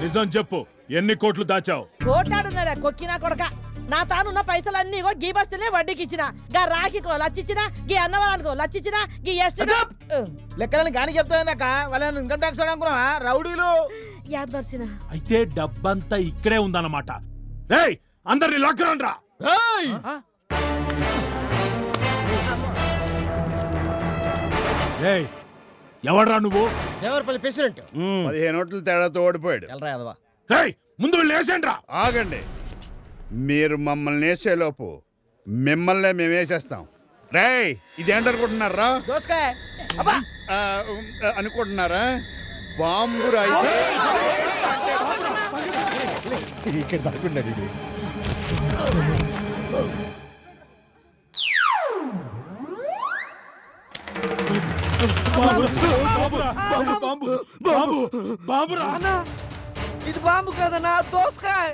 నిజం చెప్పు, ఎన్ని కోట్లు దాచావు? కోటాడున్నారా కొక్కినా కొడక. నా తానున్న పైసలన్నీ గీ బస్తీలే వడ్డీకి ఇచ్చిన, గా రాఖీకో లచ్చిచ్చిన, గీ అన్నవాళ్ళకో లచ్చిచ్చిన, గీ లెక్కలని గాని చెప్తాయిందక్క. వాళ్ళని ఇన్కమ్ ట్యాక్స్ అనుకున్నావా? రౌడీలు యాదర్శిన. అయితే డబ్బంతా ఇక్కడే ఉందన్నమాట. రేయ్, అందరిని లాక్కరండ్రా. రేయ్, ఎవడ్రా నువ్వు? దేవరపల్లి ప్రెసిడెంట్. 15 ఓట్ల తేడాతో ఓడిపోయాడు. రేయ్, ముందు వెళ్ళి వేసేయండ్రా. ఆగండి, మీరు మమ్మల్ని వేసేలోపు మిమ్మల్నే మేము వేసేస్తాం. రేయ్, ఇదేంటనుకుంటున్నారా? దోసకాయ అబ్బా అనుకుంటున్నారా? బాంబు రాయి ఇక్కడ దాక్కున్నాడు. ఇది బాంబు కదనా, దోసకాయ.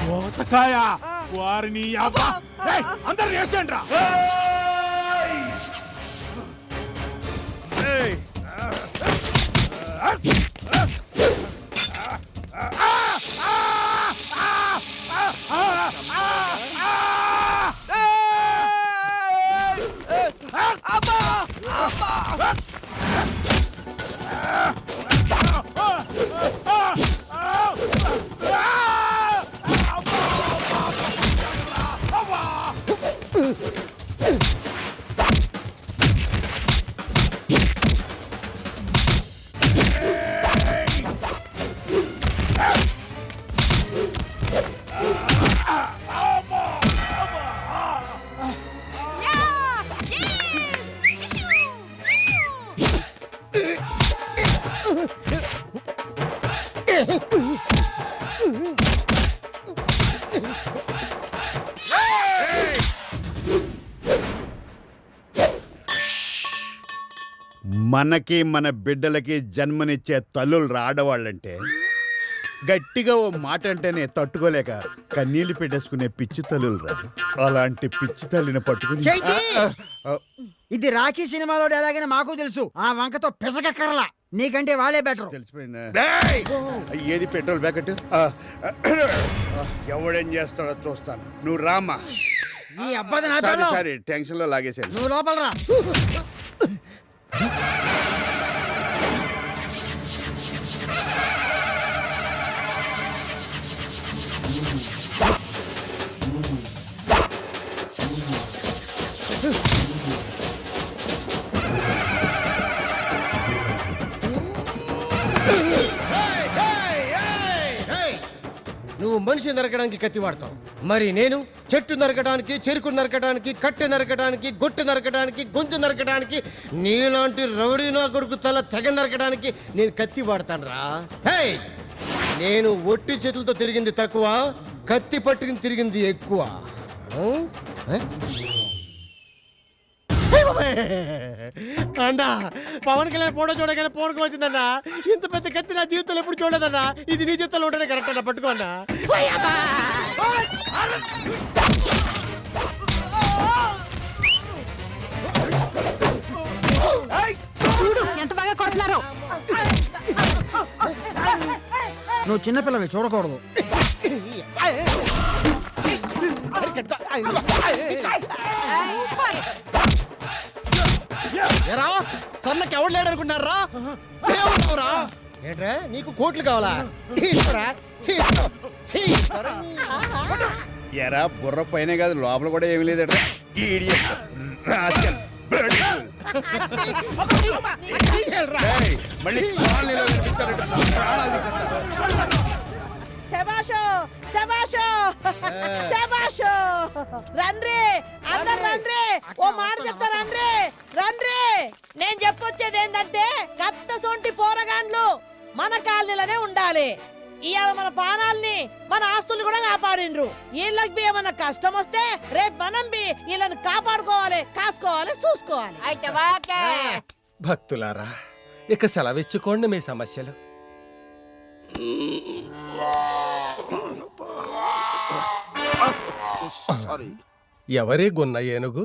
దోసకాయ వారిని అబ్బా. రేయ్, అందరిని వేసేయండ్రా. ఏయ్, మనకి మన బిడ్డలకి జన్మనిచ్చే తల్లులు ఆడవాళ్ళంటే గట్టిగా ఓ మాట అంటేనే తట్టుకోలేక కన్నీళ్లు పెట్టేసుకునే పిచ్చి తల్లులు రా. అలాంటి పిచ్చి తల్లిని పట్టుకుని ఇది రాఖీ సినిమాలో ఎలాగైనా మాకు తెలుసు. ఆ వంకతో పిసకక్కర్లా, నీకంటే వాళ్ళే బెటర్. తెలిసిపోయిందా? ఏది పెట్రోల్ ప్యాకెట్? ఎవడేం చేస్తాడో చూస్తాను. నువ్వు రామ్మా. ఈ అబ్బాయి నా సారీ పిల్లం. సారీ, టెన్షన్ లో లాగేశాను. నువ్వు లోపల రా. నువ్వు మనిషి నరకడానికి కత్తి వాడతావు, మరి నేను చెట్టు నరకడానికి, చెరుకు నరకడానికి, కట్టె నరకడానికి, గొట్టె నరకడానికి, గొంతు నరకడానికి, నీలాంటి రౌడీ నా కొడుకు తల తెగ నరకడానికి నేను కత్తి వాడతాను రా. నేను ఒట్టి చేతులతో తిరిగింది తక్కువ, కత్తి పట్టుకుని తిరిగింది ఎక్కువ. అన్నా, పవన్ కళ్యాణ్ ఫోటో చూడగానే ఫోన్కి వచ్చిందన్నా. ఇంత పెద్ద కత్తి నా జీవితంలో ఎప్పుడు చూడదన్నా. ఇది నీ జీవితంలో ఉంటేనే కరెక్ట్ అన్నా. పట్టుకోన్నా. ఎంత బాగా కొడుతున్నారు. నువ్వు చిన్నపిల్లవి, చూడకూడదు. సన్నకి ఎవడు లేడనుకున్నారా? ఏంట్రా, నీకు కోట్లు కావాలా? ఎరా, బుర్ర పైన కాదు లోపల కూడా ఏమి లేదట. మళ్ళీ శభాషో శభాషో శభాషో. రండ్రి అందరు రండ్రి, ఓ మాట చెప్తా రండ్రి రండ్రి. నేను చెప్పొచ్చేది ఏంటంటే, కత్త సొంటి పోరగాండ్లు మన కాలనీలోనే ఉండాలి. ఇవాళ మన ప్రాణాలని, మన ఆస్తులు కూడా కాపాడిండ్రు. వీళ్ళకి ఏమన్నా కష్టం వస్తే రేపు మనం వీళ్ళని కాపాడుకోవాలి, కాసుకోవాలి, చూసుకోవాలి. భక్తులారా, ఇక సెలవిచ్చుకోండి మీ సమస్యలు. ఎవరి గున్న ఏనుగు?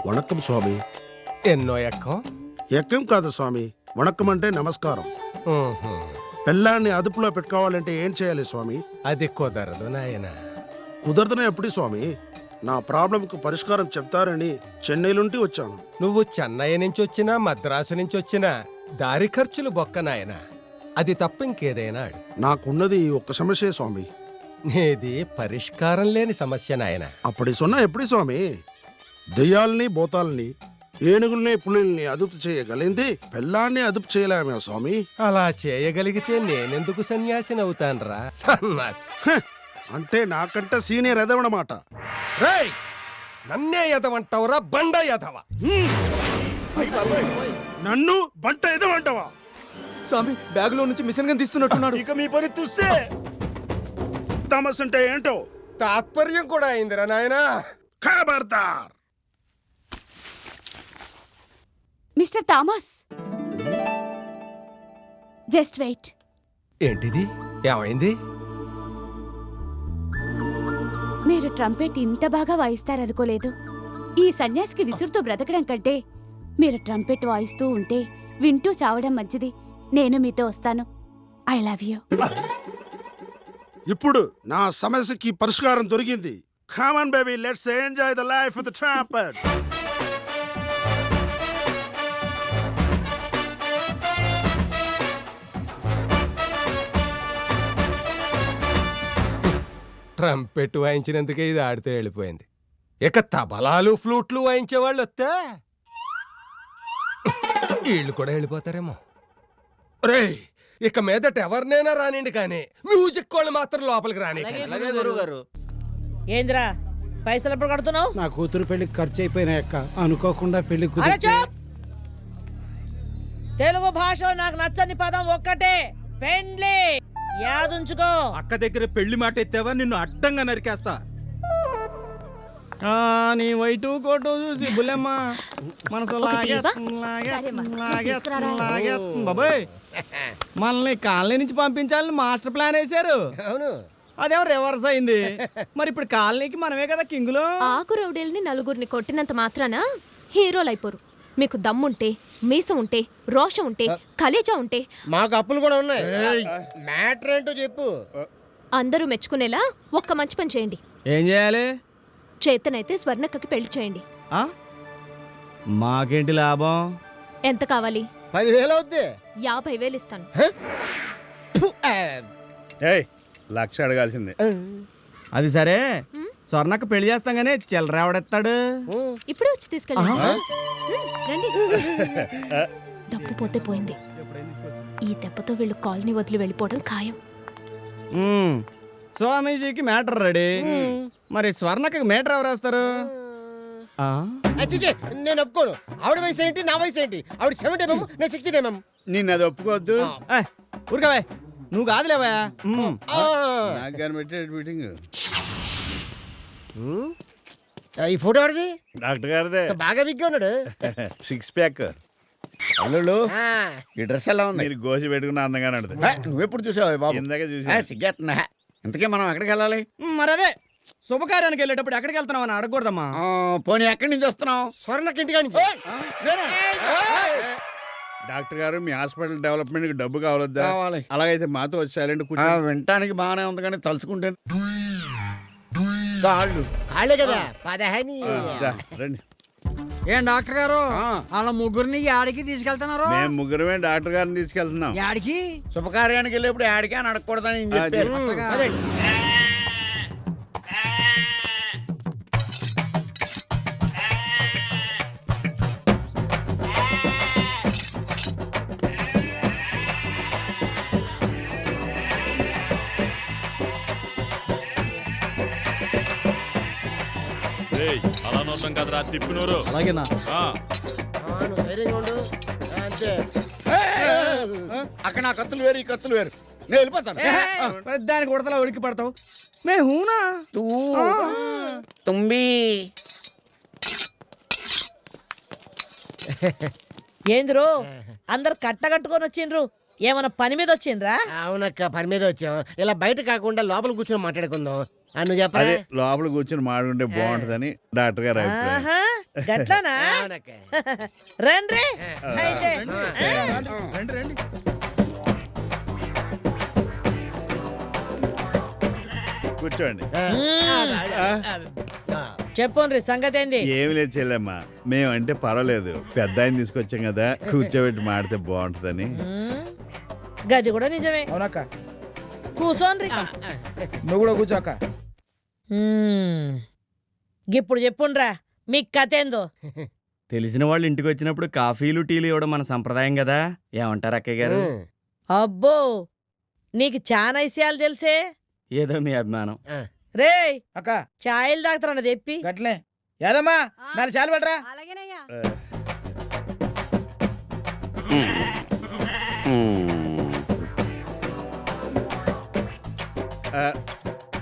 వణక్కం స్వామి. ఎన్నో ఎక్కం ఎక్కం కాదు స్వామి, వణక్కం అంటే నమస్కారం. ఊహు. పెళ్ళాన్ని అదుపులో పెట్టుకోవాలంటే ఏం చేయాలి స్వామి? అది కుదరదు నాయన. కుదరదనే ఎప్పుడు స్వామి? నా ప్రాబ్లంకు పరిష్కారం చెప్తారని చెన్నైలుంటి వచ్చాను. నువ్వు చెన్నై నుంచి వచ్చినా మద్రాసు నుంచి వచ్చినా దారి ఖర్చులు బొక్క నాయన. అది తప్ప ఇంకేదైనా అడుగు. నాకున్నది ఈ ఒక్క సమస్యే స్వామి. నీది పరిష్కారం లేని సమస్య నాయన. అప్పటి సొన్న ఎప్పుడు స్వామి? దెయ్యాల్ని భూతాల్ని ఏనుగుల్ని పులుల్ని అదుపు చేయగలింది పెళ్ళాన్ని అదుపు చేయలేమే స్వామి. అలా చేయగలిగితే నేనెందుకు సన్యాసిని అవుతాన్రా సన్నాసి. హ! అంటే నాకంటే సీనియర్ ఎదవనమాట. రేయ్, నన్నే ఎదవంటావురా బండ ఎదవ. నన్ను బంట ఎదవంటావా? స్వామి బ్యాగ్ లో నుంచి మిషన్ గన్ తీస్తున్నట్టున్నాడు. ఇక మీ పని చూస్తే తమస్ అంటే ఏంటో తాత్పర్యం కూడా అయిందిరా నాయనా. ఖబర్దార్. Mister Thomas, just wait. ఏంటిది? ఏమైంది? మీరు ట్రంపెట్ ఇంత బాగా వాయిస్తారనుకోలేదు. ఈ సన్యాసికి విసురుతూ బ్రతకడం కంటే మీరు ట్రంపెట్ వాయిస్తూ ఉంటే వింటూ చావడం మంచిది. నేను మీతో వస్తాను. I love you. ఇప్పుడు నా సమస్యకి పరిష్కారం దొరికింది. Come on baby, let's enjoy the life with the trumpet. Trumpet వాయించినందుకే ఇది ఆడితే వెళ్ళిపోయింది. ఇక తబలాలు ఫ్లూట్లు వాయించే వాళ్ళు వస్తే వీళ్ళు కూడా వెళ్ళిపోతారేమో. రేయ్, ఇక మీదట ఎవరినైనా రానిండి కానీ మ్యూజిక్ వాళ్ళు మాత్రం లోపలికి రాని. ఏంద్రా పైసలు ఎప్పుడు కడుతున్నావు? నా కూతురు పెళ్లికి ఖర్చు అయిపోయినాయక్క, అనుకోకుండా పెళ్లి అరే చూప్! తెలుగు భాషలో నాకు నచ్చని పదం ఒక్కటే, పెండ్లి. యాదుంచుకో. అక్క దగ్గర పెళ్లి మాట ఎత్తావా నిన్ను అడ్డంగా నరికేస్తా. నీ వైటు కోటు చూసి బుల్లెమ్మ మనసు బాబాయ్ మనల్ని కాలనీ నుంచి పంపించాలని మాస్టర్ ప్లాన్ వేశారు. అవును, అదేమో రివర్స్ అయింది. మరి ఇప్పుడు కాలనీకి మనమే కదా కింగులు. ఆకు రౌడీల్ని నలుగురిని కొట్టినంత మాత్రాన హీరోలు అయిపోరు. మీకు దమ్ముంటే, మీసం ఉంటే, రోషం ఉంటే, కలేజా ఉంటే. మాకు అప్పులు కూడా ఉన్నాయి. మ్యాటర్ ఏంటో చెప్పు. అందరూ మెచ్చుకునేలా ఒక్క మంచి పని చేయండి. ఏం చేయాలి? చేతనైతే స్వర్ణక్కకి పెళ్లి చేయండి. మాకేంటి లాభం? ఎంత కావాలి? 10,000 అవుద్ది. 50,000 ఇస్తాను. ఏయ్, లక్ష అడగాల్సిందే. అది సరే, స్వర్ణక్క పెళ్లి చేస్తాం గానీ చిల్లర ఎవడెత్తాడు? ఇప్పుడే వచ్చి తీసుకెళ్ళండి. రండి. డబ్బు పోతే పోయింది. ఈ దెబ్బతో వీళ్ళు కాలనీ వదిలి వెళ్ళిపోవడం ఖాయం. స్వామీజీకి మ్యాటర్ రెడీ. మరి స్వర్ణక్కకి మ్యాటర్ ఎవరు వేస్తారు? అచ్చిచ్చే, నేను ఒప్పుకోను. ఆవిడ వయసు ఏంటి, నా వయసు ఏంటి? ఆవిడ 70 mm, నేను 60 mm. నిన్ను అది ఒప్పుకోవద్దు. ఊరికావే, నువ్వు కాదులేవా. నాకు కనిపెట్టే మీటింగ్ ఈ ఫోటో ఆడిది డాక్టర్ గారిదే. బాగా బిగ్గా ఉన్నాడు. 6 ప్యాక్. అల్లుళ్ళు, ఈ డ్రెస్ ఎలా ఉంది? మీరు గోసి పెట్టుకున్న అందంగానే ఉంటుంది. నువ్వెప్పుడు చూసావు బాబు? ఇందాక చూసా. సిగ్గేస్తున్నా. ఇంతకీ మనం ఎక్కడికి వెళ్ళాలి? మరి అదే శుభకార్యానికి వెళ్ళేటప్పుడు ఎక్కడికి వెళ్తున్నావు అని అడగకూడదమ్మా. పోనీ ఎక్కడి నుంచి వస్తున్నావు? స్వర్ణకి ఇంటికా నుంచి. డాక్టర్ గారు, మీ హాస్పిటల్ డెవలప్మెంట్ కి డబ్బు కావాలొద్దా? కావాలి. అలాగైతే మాతో వచ్చి సైలెంట్ వినటానికి బాగానే ఉంది కానీ తలుచుకుంటే కాళ్ళే కదా. పదహాని రండి. ఏం డాక్టర్ గారు, వాళ్ళ ముగ్గురిని యాడికి తీసుకెళ్తున్నారు? మేము ముగ్గురమే డాక్టర్ గారిని తీసుకెళ్తున్నాం. యాడికి? శుభకార్యానికి వెళ్ళేప్పుడు యాడికి అని అడగకూడదని చెప్పారు. అలా నోసం కదరా తిప్పినోరు. అలాగేనా? ధైర్యంగా ఉండు. అంతే. అక్కడ నా కత్తులు వేరు, ఈ కత్తులు వేరు. నేను వెళ్ళిపోతాను. దానికి ఉడతలా ఉడికి పడతావు. మే హూనా తుంబి. ఏంద్రు అందరు కట్టగట్టుకొని వచ్చిండ్రు? ఏమన్నా పని మీద వచ్చిండ్రా? అవునక్క, పని మీద వచ్చాం. ఇలా బయట కాకుండా లోపల కూర్చొని మాట్లాడుకుందాం. నువ్వు చెప్పరా? లోపల కూర్చొని మాడుకుంటే బాగుంటుందని డాక్టర్ గారు అభిప్రాయం. ఆహా, గట్లనా అవునక్క. రండి అయితే రండి రండి కూర్చోండి. చెప్పండి సంగతి ఏంది? ఏమి లేదు చెల్లెమ్మ, మేమంటే పర్వాలేదు, పెద్ద ఆయన తీసుకొచ్చాం కదా, కూర్చోబెట్టి మాడితే బాగుంటుందని. గది కూడా నిజమే. అవునక్క కూసోన్రి. నువ్వు కూడా కూర్చోక్క. ఇప్పుడు చెప్పుండ్రా మీ కథ ఏందో. తెలిసిన వాళ్ళు ఇంటికి వచ్చినప్పుడు కాఫీలు టీలు ఇవ్వడం మన సంప్రదాయం కదా, ఏమంటారు అక్కయ్య గారు? అబ్బో నీకు చాలా విషయాలు తెలిసే. ఏదో మీ అభిమానం. రేయ్ అక్క ఛాయలు తాగుతారన్న తెప్పి. గట్లే యాదమ్మా నాలుగు చాలు పెట్టరా.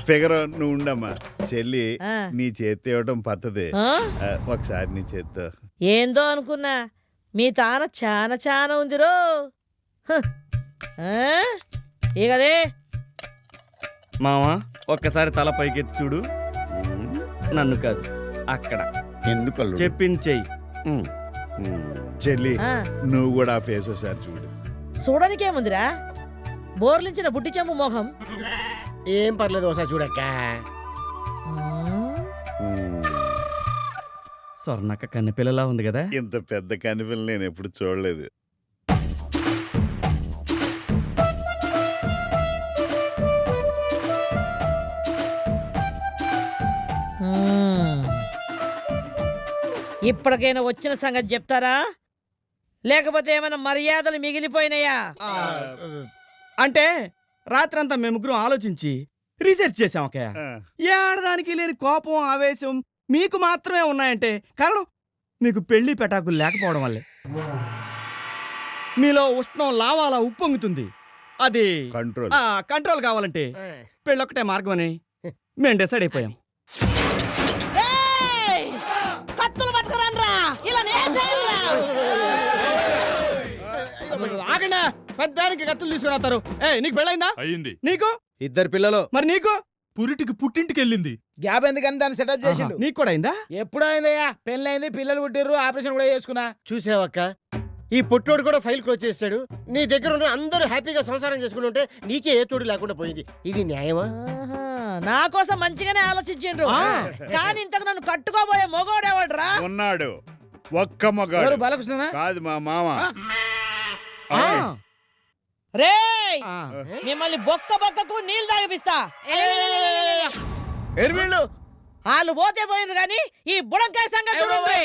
ఫిగర్ నువ్వు ఉండమ్మా, చెల్లి ఆ. నీ చేతి ఇవ్వటం పద్ధతి. ఆ? ఒకసారి నీ చేత్తో. ఏందో అనుకున్నా మీ తాన చాలా చాలా ఉందిరో. హ. ఆ? ఇగదే మావా ఒక్కసారి తల పైకెత్తి చూడు. నన్ను కాదు అక్కడ ఎందుకు అల్లుడు? చెప్పింది చెయ్యి. చెల్లి ఆ. నువ్వు కూడా ఆ ఫేస్ ఒకసారి చూడు. చూడనికేముందిరా, బోర్లించిన బుట్టి చెంపు మొహం. ఏం పర్లేదు ఒకసారి చూడక్క. స్వర్ణక్క కన్నెపిల్లలా ఉంది కదా. ఇంత పెద్ద కనిపిల్ల నేను ఎప్పుడు చూడలేదు. ఇప్పటికైనా వచ్చిన సంగతి చెప్తారా, లేకపోతే ఏమైనా మర్యాదలు మిగిలిపోయినాయా? అంటే రాత్రంతా మేము ముగ్గురం ఆలోచించి రీసెర్చ్ చేసాం అక్కయ్య. ఆ. ఏ ఆడదానికి లేని కోపం ఆవేశం మీకు మాత్రమే ఉన్నాయంటే కారణం మీకు పెళ్లి పెటాకులు లేకపోవడం వల్లే. మీలో ఉష్ణం లావాలా ఉప్పొంగుతుంది. అది కంట్రోల్. కంట్రోల్ కావాలంటే పెళ్ళొక్కటే మార్గం అని మేము డిసైడ్ అయిపోయాం. ఏయ్! కత్తులు పట్టుకురండ్రా, ఇలా నేసేయండిరా. ఆగండి, పెద్దానికి కత్తులు తీసుకుని వస్తారు. నీకు పెళ్ళైందా? అయింది. నీకు ఇద్దరు పిల్లలు. మరి నీకు పురిటికి పుట్టింటికి వెళ్ళింది. గ్యాప్ ఎందుకని దాన్ని సెటప్ చేసిండు. నీకు కూడా అయిందా? ఎప్పుడు అయిందయ్యా? పెళ్ళైంది, పిల్లలు పుట్టిర్రు, ఆపరేషన్ కూడా చేసుకున్నా. చూసావక్క, ఈ పుట్టోడు కూడా ఫైల్ క్లోజ్ చేస్తాడు. నీ దగ్గర ఉన్న అందరూ హ్యాపీగా సంసారం చేసుకుని ఉంటే నీకే ఏ తోడు లేకుండా పోయింది. ఇది న్యాయమా? ఆహా, నా కోసం మంచిగానే ఆలోచించిండ్రు. కానీ ఇంతకు నన్ను కట్టుకోబోయే మొగోడేవాడ్రా? ఉన్నాడు ఒక్క మగాడు. బాలకృష్ణ కాదు మా మామ. రేయ్ మిమ్మల్ని బొక్క బొక్కకు నీళ్ళు తాగిపిస్తా. ఎర్వీళ్ళు వాళ్ళు పోతే పోయింది కానీ ఈ బుడంకాయ సంగతి చూడండి.